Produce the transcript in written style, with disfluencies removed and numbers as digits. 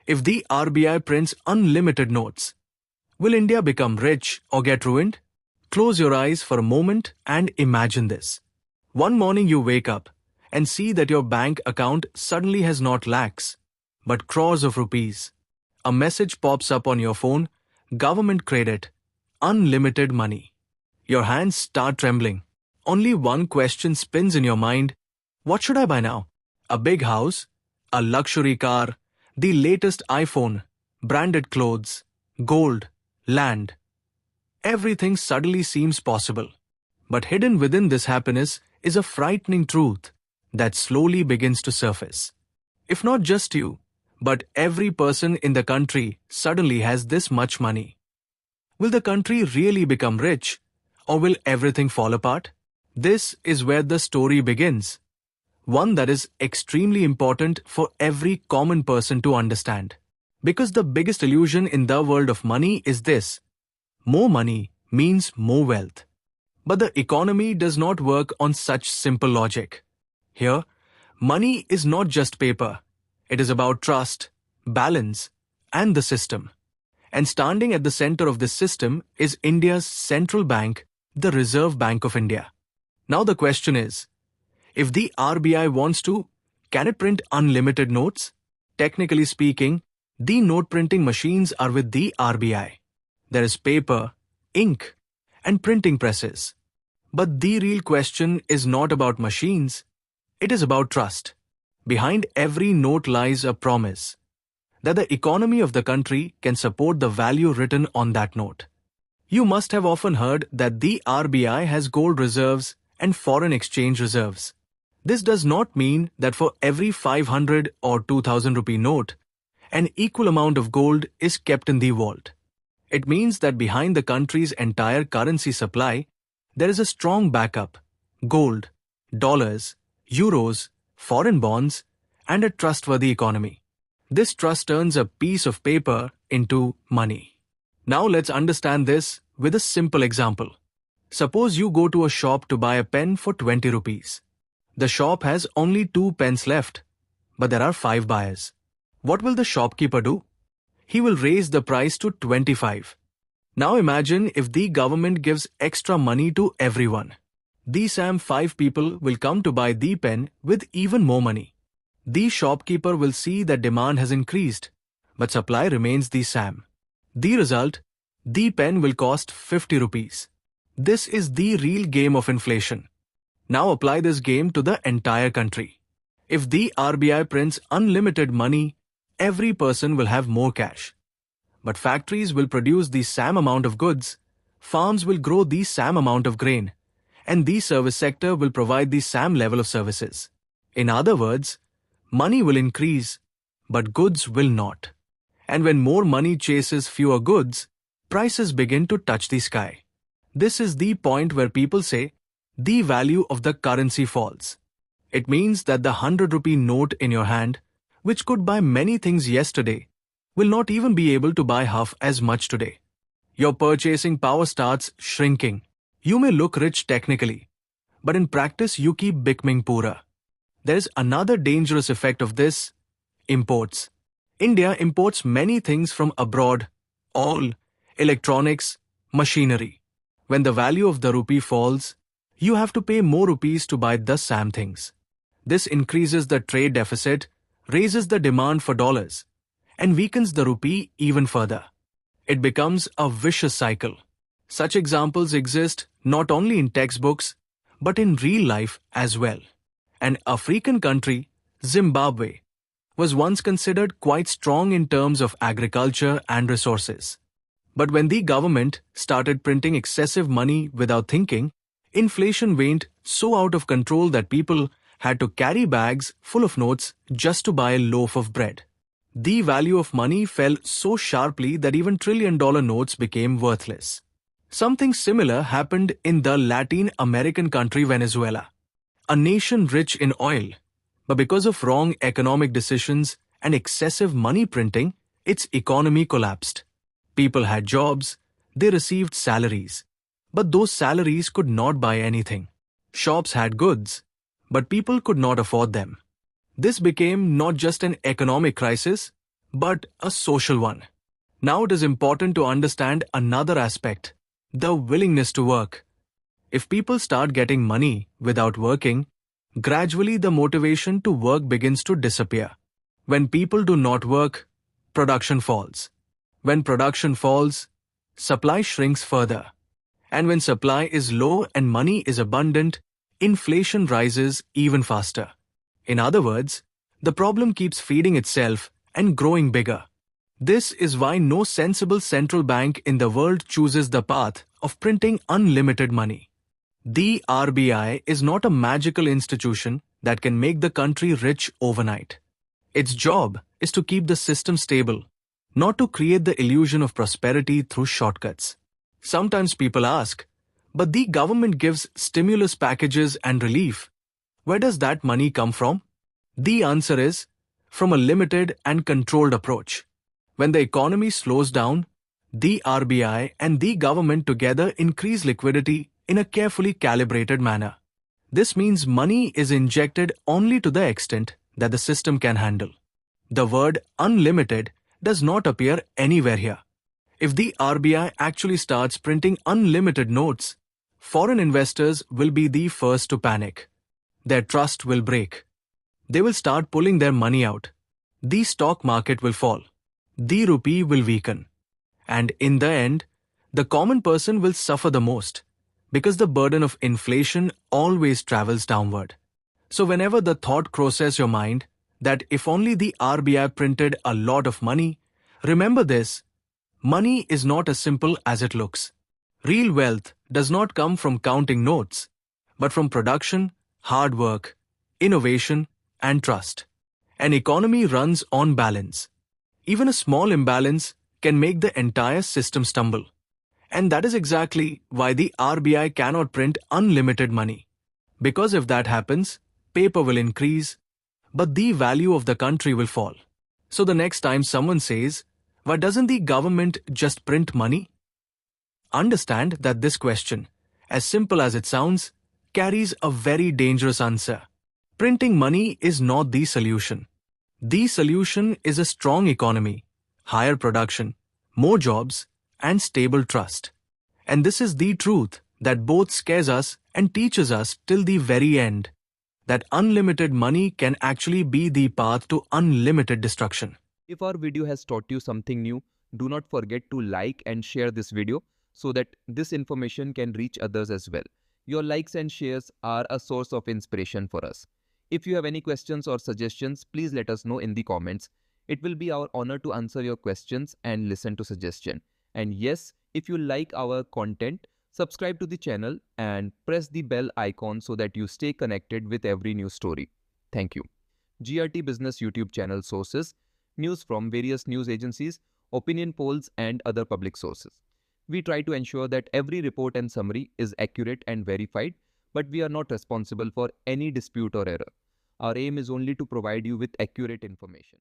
If the RBI prints unlimited notes, will India become rich or get ruined? Close your eyes for a moment and imagine this. One morning you wake up and see that your bank account suddenly has not lakhs, but crores of rupees. A message pops up on your phone, government credit, unlimited money. Your hands start trembling. Only one question spins in your mind. What should I buy now? A big house? A luxury car? The latest iPhone? Branded clothes? Gold? Land? Everything suddenly seems possible. But hidden within this happiness is a frightening truth that slowly begins to surface. If not just you, but every person in the country suddenly has this much money. Will the country really become rich, or will everything fall apart? This is where the story begins. One that is extremely important for every common person to understand. Because the biggest illusion in the world of money is this: more money means more wealth. But the economy does not work on such simple logic. Here, money is not just paper. It is about trust, balance, and the system. And standing at the center of this system is India's central bank, the Reserve Bank of India. Now the question is, if the RBI wants to, can it print unlimited notes? Technically speaking, the note printing machines are with the RBI. There is paper, ink, and printing presses. But the real question is not about machines. It is about trust. Behind every note lies a promise that the economy of the country can support the value written on that note. You must have often heard that the RBI has gold reserves and foreign exchange reserves. This does not mean that for every 500 or 2000 rupee note, an equal amount of gold is kept in the vault. It means that behind the country's entire currency supply, there is a strong backup: gold, dollars, euros, foreign bonds, and a trustworthy economy. This trust turns a piece of paper into money. Now let's understand this with a simple example. Suppose you go to a shop to buy a pen for 20 rupees. The shop has only 2 pens left, but there are 5 buyers. What will the shopkeeper do? He will raise the price to 25. Now imagine if the government gives extra money to everyone. The same 5 people will come to buy the pen with even more money. The shopkeeper will see that demand has increased, but supply remains the same. The result, the pen will cost 50 rupees. This is the real game of inflation. Now apply this game to the entire country. If the RBI prints unlimited money, every person will have more cash. But factories will produce the same amount of goods, farms will grow the same amount of grain, and the service sector will provide the same level of services. In other words, money will increase, but goods will not. And when more money chases fewer goods, prices begin to touch the sky. This is the point where people say the value of the currency falls. It means that the 100 rupee note in your hand, which could buy many things yesterday, will not even be able to buy half as much today. Your purchasing power starts shrinking. You may look rich technically, but in practice you keep becoming poorer. There is another dangerous effect of this: imports. India imports many things from abroad: oil, electronics, machinery. When the value of the rupee falls, you have to pay more rupees to buy the same things. This increases the trade deficit, raises the demand for dollars, and weakens the rupee even further. It becomes a vicious cycle. Such examples exist not only in textbooks, but in real life as well. An African country, Zimbabwe, was once considered quite strong in terms of agriculture and resources. But when the government started printing excessive money without thinking, inflation went so out of control that people had to carry bags full of notes just to buy a loaf of bread. The value of money fell so sharply that even trillion-dollar notes became worthless. Something similar happened in the Latin American country Venezuela, a nation rich in oil. But because of wrong economic decisions and excessive money printing, its economy collapsed. People had jobs, they received salaries, but those salaries could not buy anything. Shops had goods, but people could not afford them. This became not just an economic crisis, but a social one. Now it is important to understand another aspect, the willingness to work. If people start getting money without working, gradually the motivation to work begins to disappear. When people do not work, production falls. When production falls, supply shrinks further. And when supply is low and money is abundant, inflation rises even faster. In other words, the problem keeps feeding itself and growing bigger. This is why no sensible central bank in the world chooses the path of printing unlimited money. The RBI is not a magical institution that can make the country rich overnight. Its job is to keep the system stable, not to create the illusion of prosperity through shortcuts. Sometimes people ask, but the government gives stimulus packages and relief. Where does that money come from? The answer is, from a limited and controlled approach. When the economy slows down, the RBI and the government together increase liquidity in a carefully calibrated manner. This means money is injected only to the extent that the system can handle. The word unlimited does not appear anywhere here. If the RBI actually starts printing unlimited notes, foreign investors will be the first to panic. Their trust will break. They will start pulling their money out. The stock market will fall. The rupee will weaken. And in the end, the common person will suffer the most, because the burden of inflation always travels downward. So whenever the thought crosses your mind that if only the RBI printed a lot of money, remember this: money is not as simple as it looks. Real wealth does not come from counting notes, but from production, hard work, innovation, and trust. An economy runs on balance. Even a small imbalance can make the entire system stumble. And that is exactly why the RBI cannot print unlimited money. Because if that happens, paper will increase, but the value of the country will fall. So the next time someone says, why doesn't the government just print money? Understand that this question, as simple as it sounds, carries a very dangerous answer. Printing money is not the solution. The solution is a strong economy, higher production, more jobs, and stable trust. And this is the truth that both scares us and teaches us till the very end, that unlimited money can actually be the path to unlimited destruction. If our video has taught you something new, do not forget to like and share this video so that this information can reach others as well. Your likes and shares are a source of inspiration for us. If you have any questions or suggestions, please let us know in the comments. It will be our honor to answer your questions and listen to suggestions. And yes, if you like our content, subscribe to the channel and press the bell icon so that you stay connected with every new story. Thank you. GRT Business YouTube channel sources: news from various news agencies, opinion polls, and other public sources. We try to ensure that every report and summary is accurate and verified, but we are not responsible for any dispute or error. Our aim is only to provide you with accurate information.